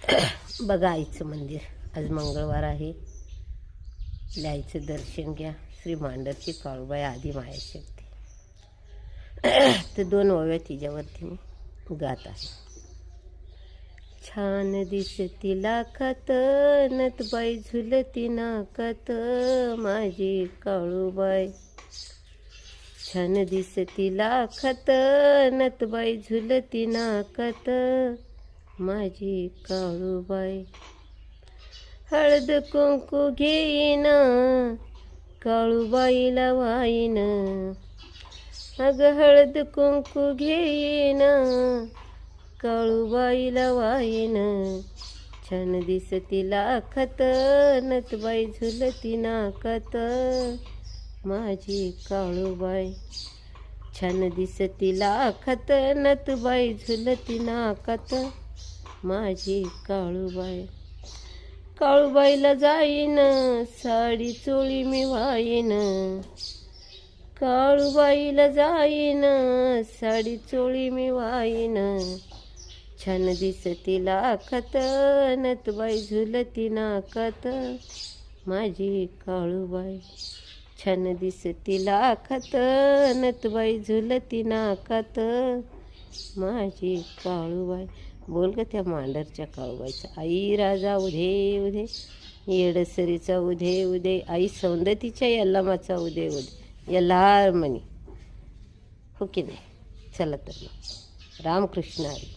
बघा आईचं मंदिर. आज मंगळवार आहे. आईचं दर्शन घ्या. श्री मांडरची काळूबाई आदी मायाशक्ती. तर 2 ओव्या तिच्यावरती मी गात आहे. छान दिसती लाखात नथबाई झुलती नाकात माझी काळूबाई. छान दिसती लाखात नथबाई झुलती नाकात माझी काळूबाई. हळद कुंकू घेईन काळूबाईला वाईन. अगं हळद कुंकू घेईन काळूबाईला वाईन. छान दिसती लाखात नथबाई झुलती नाकात माझी काळूबाई. छान दिसती लाखात नथबाई झुलती नाकात माझी काळूबाई. काळूबाईला जाईन साडी चोळी मी वाईन. काळूबाईला जाईन साडी चोळी मी वाईन. छान दिसती लाखात नथबाई झुलती नाकात माझी काळूबाई. छान दिसती लाखात नथबाई झुलती नाकात माझी काळूबाई. बोल ग त्या मांडरच्या काळूबाईचा. आई राजा उधे उधे, येडसरीचा उधे उधे, आई सौंदतीच्या यल्लामाचा उधे उधे, यल्लार म्हणी. हो की नाही. चला तर मग रामकृष्ण हरी.